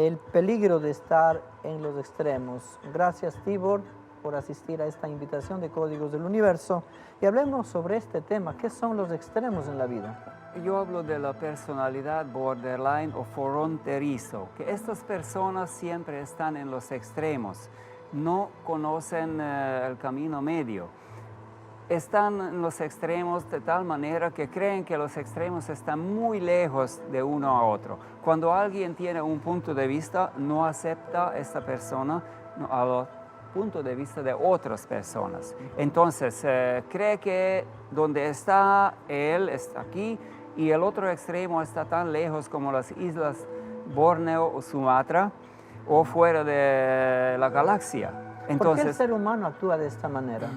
el peligro de estar en los extremos. Gracias, Tibor, por asistir a esta invitación de Códigos del Universo. Y hablemos sobre este tema. ¿Qué son los extremos en la vida? Yo hablo de la personalidad borderline o fronterizo, que estas personas siempre están en los extremos, no conocen el camino medio. Están en los extremos de tal manera que creen que los extremos están muy lejos de uno a otro. Cuando alguien tiene un punto de vista, no acepta a esta persona al punto de vista de otras personas. Entonces, cree que donde está él, está aquí, y el otro extremo está tan lejos como las islas Borneo o Sumatra, o fuera de la galaxia. Entonces, ¿por qué el ser humano actúa de esta manera?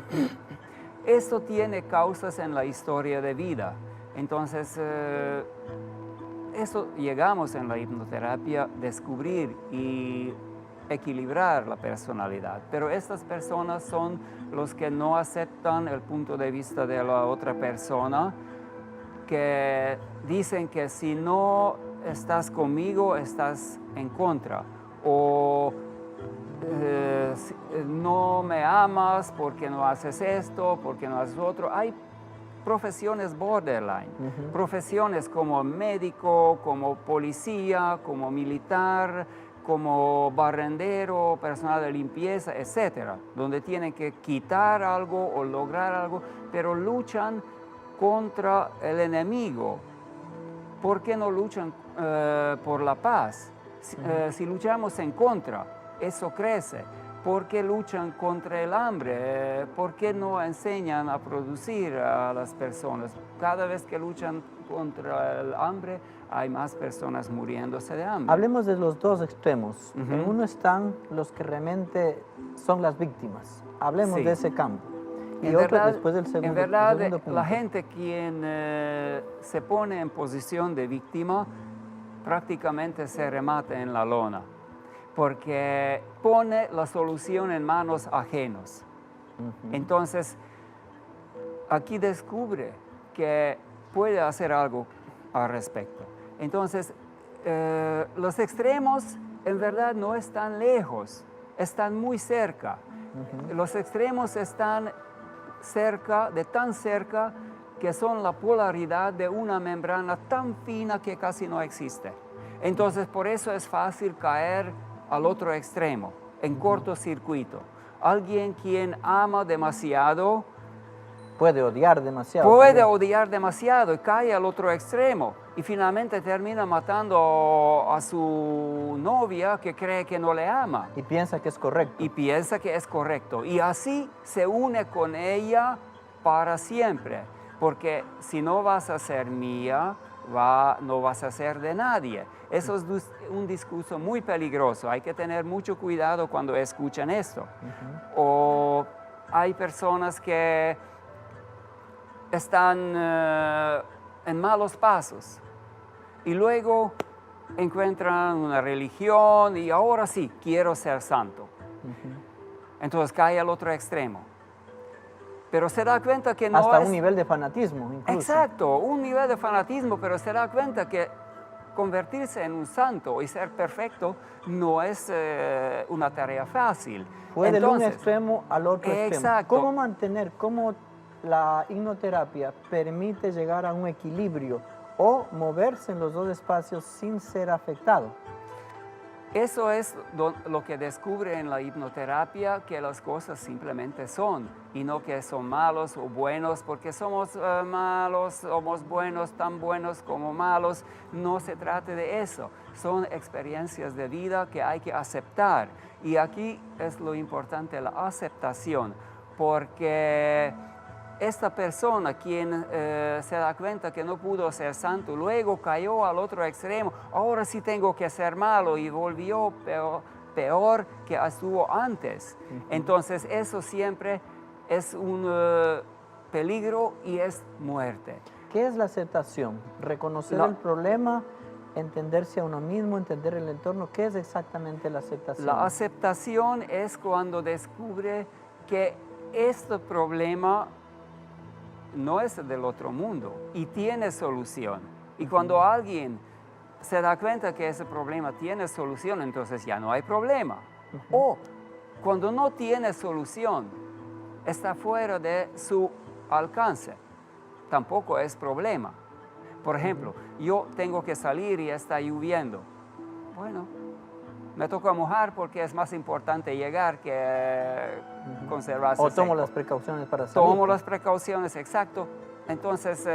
Esto tiene causas en la historia de vida. Entonces, eso llegamos en la hipnoterapia a descubrir y equilibrar la personalidad. Pero estas personas son los que no aceptan el punto de vista de la otra persona, que dicen que si no estás conmigo, estás en contra. O no me amas porque no haces esto, porque no haces otro. Hay profesiones borderline, profesiones como médico, como policía, como militar, como barrendero, personal de limpieza, etcétera, donde tienen que quitar algo o lograr algo, pero luchan contra el enemigo. ¿Por qué no luchan por la paz? Si luchamos en contra, eso crece. ¿Por qué luchan contra el hambre? ¿Por qué no enseñan a producir a las personas? Cada vez que luchan contra el hambre, hay más personas muriéndose de hambre. Hablemos de los dos extremos. En uno están los que realmente son las víctimas. Hablemos de ese campo. Y otro después del segundo. En verdad, punto. la gente quien se pone en posición de víctima prácticamente se remata en la lona, porque pone la solución en manos ajenos. Entonces, aquí descubre que puede hacer algo al respecto. Entonces, los extremos en verdad no están lejos, están muy cerca. Los extremos están cerca, de tan cerca, que son la polaridad de una membrana tan fina que casi no existe. Entonces, por eso es fácil caer al otro extremo, en cortocircuito. Alguien quien ama demasiado puede odiar demasiado. Puede odiar demasiado y cae al otro extremo. Y finalmente termina matando a su novia que cree que no le ama. Y piensa que es correcto. Y piensa que es correcto. Y así se une con ella para siempre. Porque si no vas a ser mía, no vas a ser de nadie. Eso es un discurso muy peligroso. Hay que tener mucho cuidado cuando escuchan esto. O hay personas que están en malos pasos y luego encuentran una religión y ahora sí, quiero ser santo. Entonces cae al otro extremo. Pero se da cuenta que no hasta un nivel de fanatismo, incluso. Exacto, un nivel de fanatismo, pero se da cuenta que convertirse en un santo y ser perfecto no es una tarea fácil. Fue de un extremo al otro extremo. Exacto. ¿Cómo la hipnoterapia permite llegar a un equilibrio o moverse en los dos espacios sin ser afectado? Eso es lo que descubre en la hipnoterapia, que las cosas simplemente son, y no que son malos o buenos, porque somos malos, somos buenos, tan buenos como malos. No se trata de eso. Son experiencias de vida que hay que aceptar. Y aquí es lo importante, la aceptación, porque esta persona quien se da cuenta que no pudo ser santo, luego cayó al otro extremo, ahora sí tengo que ser malo y volvió peor que estuvo antes. Entonces eso siempre es un peligro y es muerte. ¿Qué es la aceptación? Reconocer el problema, entenderse a uno mismo, entender el entorno. ¿Qué es exactamente la aceptación? La aceptación es cuando descubre que este problema no es del otro mundo y tiene solución. Y cuando alguien se da cuenta que ese problema tiene solución, entonces ya no hay problema. O cuando no tiene solución, está fuera de su alcance, tampoco es problema. Por ejemplo, yo tengo que salir y está lloviendo. Bueno, me toca mojar porque es más importante llegar que conservarse O tomo seco. las precauciones para salir. Tomo las precauciones, exacto. Entonces,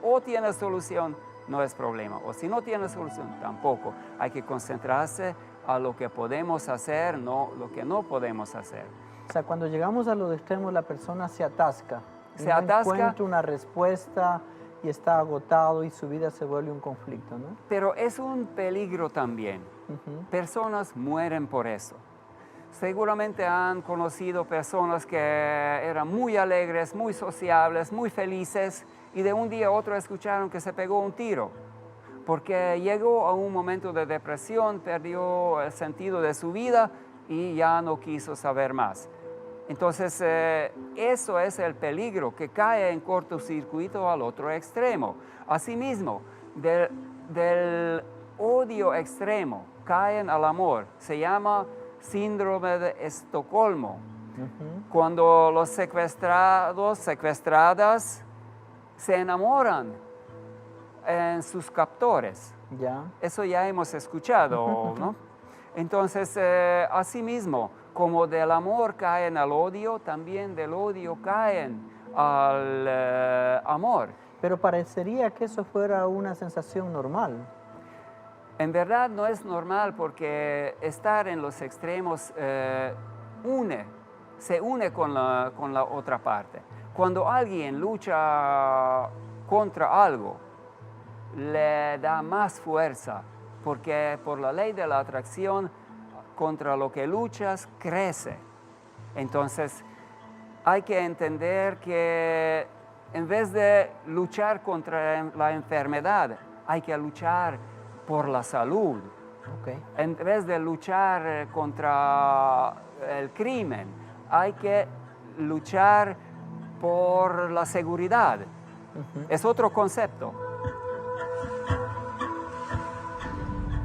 o tiene solución, no es problema. O si no tiene solución, tampoco. Hay que concentrarse a lo que podemos hacer, no lo que no podemos hacer. O sea, cuando llegamos a los extremos, la persona se atasca. Y Se no atasca. encuentra una respuesta y está agotado y su vida se vuelve un conflicto, ¿no? Pero es un peligro también. Personas mueren por eso. Seguramente han conocido personas que eran muy alegres, muy sociables, muy felices y de un día a otro escucharon que se pegó un tiro porque llegó a un momento de depresión, perdió el sentido de su vida y ya no quiso saber más. Entonces, eso es el peligro, que cae en cortocircuito al otro extremo. Asimismo, del odio extremo caen al amor. Se llama síndrome de Estocolmo. Cuando los secuestrados, secuestradas, se enamoran en sus captores. Ya. Eso ya hemos escuchado, ¿no? Entonces, asimismo, como del amor caen al odio, también del odio caen al amor. Pero parecería que eso fuera una sensación normal. En verdad no es normal porque estar en los extremos se une con la otra parte. Cuando alguien lucha contra algo, le da más fuerza, porque por la ley de la atracción, contra lo que luchas, crece. Entonces, hay que entender que en vez de luchar contra la enfermedad, hay que luchar por la salud. Okay. En vez de luchar contra el crimen, hay que luchar por la seguridad. Es otro concepto.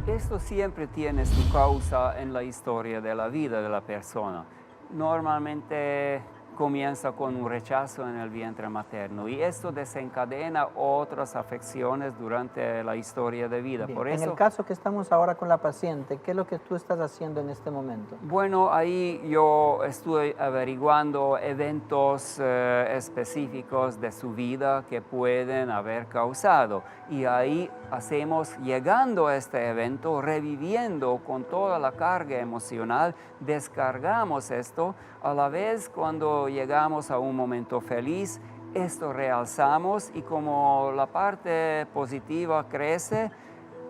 Esto siempre tiene su causa en la historia de la vida de la persona. Normalmente comienza con un rechazo en el vientre materno y esto desencadena otras afecciones durante la historia de vida. Bien. Por eso, en el caso que estamos ahora con la paciente, ¿qué es lo que tú estás haciendo en este momento? bueno, ahí yo estoy averiguando eventos específicos de su vida que pueden haber causado y ahí hacemos, llegando a este evento, reviviendo con toda la carga emocional, descargamos esto, a la vez cuando llegamos a un momento feliz, esto realzamos y como la parte positiva crece,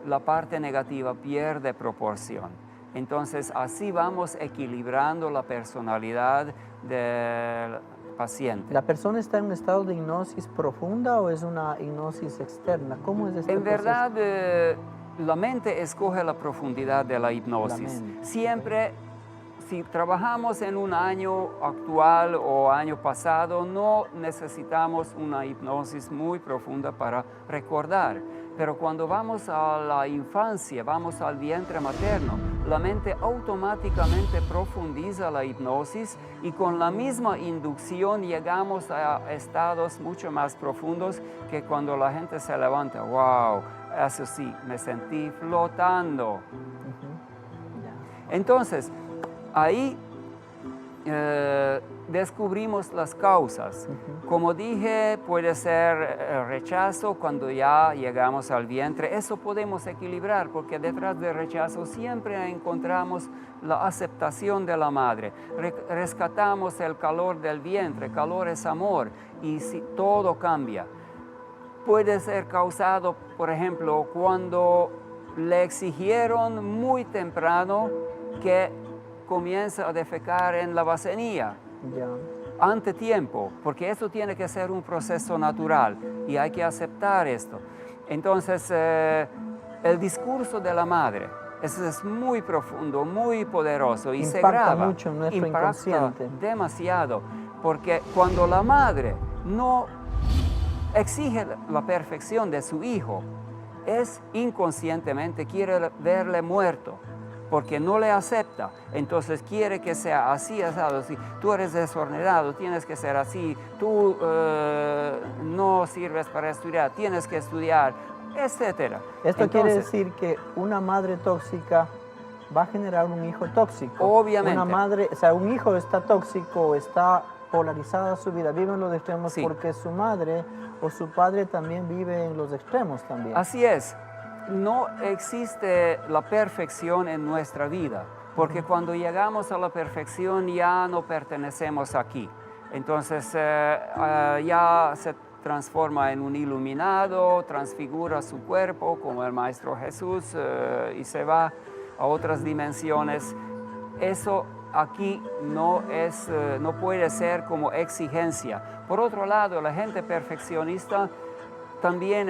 la parte negativa pierde proporción. Entonces, así vamos equilibrando la personalidad del paciente. ¿La persona está en un estado de hipnosis profunda o es una hipnosis externa? ¿Cómo es este En proceso? verdad, la mente escoge la profundidad de la hipnosis. Siempre, si trabajamos en un año actual o año pasado, no necesitamos una hipnosis muy profunda para recordar. Pero cuando vamos a la infancia, vamos al vientre materno, la mente automáticamente profundiza la hipnosis y con la misma inducción llegamos a estados mucho más profundos que cuando la gente se levanta. ¡Wow! Eso sí, me sentí flotando. Entonces, ahí descubrimos las causas. Como dije, puede ser rechazo cuando ya llegamos al vientre. Eso podemos equilibrar porque detrás del rechazo siempre encontramos la aceptación de la madre. Rescatamos el calor del vientre. Calor es amor y si todo cambia. Puede ser causado, por ejemplo, cuando le exigieron muy temprano que comienza a defecar en la bacenía. Ante tiempo, porque eso tiene que ser un proceso natural y hay que aceptar esto. Entonces, el discurso de la madre es muy profundo, muy poderoso y se graba. Mucho en nuestro inconsciente. Demasiado, porque cuando la madre no exige la perfección de su hijo, es inconscientemente quiere verle muerto, porque no le acepta, entonces quiere que sea así, asado, así. Tú eres desordenado, tienes que ser así, tú no sirves para estudiar, tienes que estudiar, etc. Esto quiere decir que una madre tóxica va a generar un hijo tóxico. Obviamente. Una madre, o sea, un hijo está tóxico, está polarizada su vida, vive en los extremos Sí. porque su madre o su padre también vive en los extremos también. Así es. No existe la perfección en nuestra vida, porque cuando llegamos a la perfección ya no pertenecemos aquí. Entonces ya se transforma en un iluminado, transfigura su cuerpo como el Maestro Jesús y se va a otras dimensiones. Eso aquí no puede ser como exigencia. Por otro lado, la gente perfeccionista también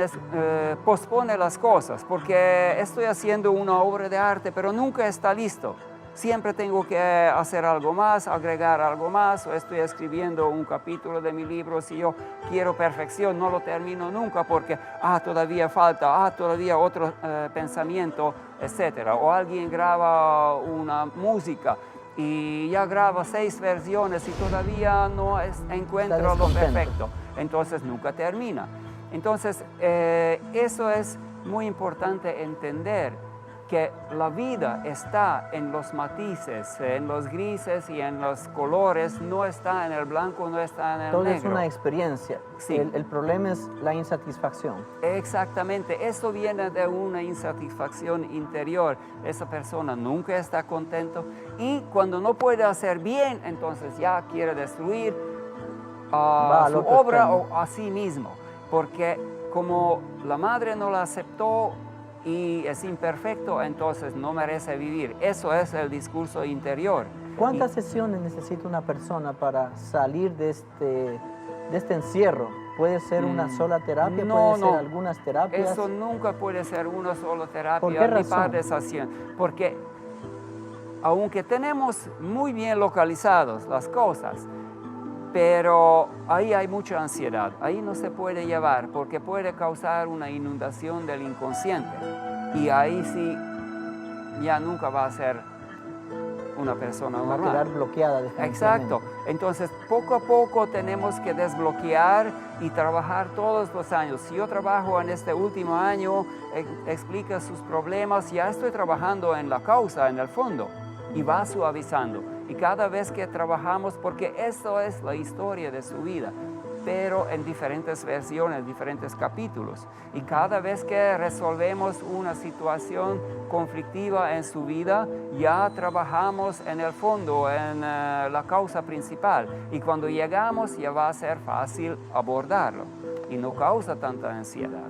pospone las cosas, porque estoy haciendo una obra de arte, pero nunca está listo. Siempre tengo que hacer algo más, agregar algo más, o estoy escribiendo un capítulo de mi libro, si yo quiero perfección, no lo termino nunca porque, todavía falta, todavía otro pensamiento, etc. O alguien graba una música y ya graba 6 versiones y todavía no encuentra lo perfecto, entonces nunca termina. Entonces, eso es muy importante entender, que la vida está en los matices, en los grises y en los colores, no está en el blanco, no está en el Todo negro. es una experiencia. Sí. El problema es la insatisfacción. Exactamente, eso viene de una insatisfacción interior. Esa persona nunca está contento y cuando no puede hacer bien, entonces ya quiere destruir su obra o a sí mismo. Porque como la madre no la aceptó y es imperfecto, entonces no merece vivir. Eso es el discurso interior. ¿Cuántas sesiones necesita una persona para salir de este encierro? ¿Puede ser una sola terapia? ¿Puede ser algunas terapias? Eso nunca puede ser una sola terapia. ¿Por qué razón? Porque aunque tenemos muy bien localizadas las cosas, pero ahí hay mucha ansiedad, ahí no se puede llevar porque puede causar una inundación del inconsciente y ahí sí ya nunca va a ser una persona normal. Va a quedar bloqueada definitivamente. Exacto, entonces poco a poco tenemos que desbloquear y trabajar todos los años. Si yo trabajo en este último año, explica sus problemas, ya estoy trabajando en la causa, en el fondo, y va suavizando. Y cada vez que trabajamos, porque eso es la historia de su vida, pero en diferentes versiones, diferentes capítulos. Y cada vez que resolvemos una situación conflictiva en su vida, ya trabajamos en el fondo, en la causa principal. Y cuando llegamos ya va a ser fácil abordarlo y no causa tanta ansiedad.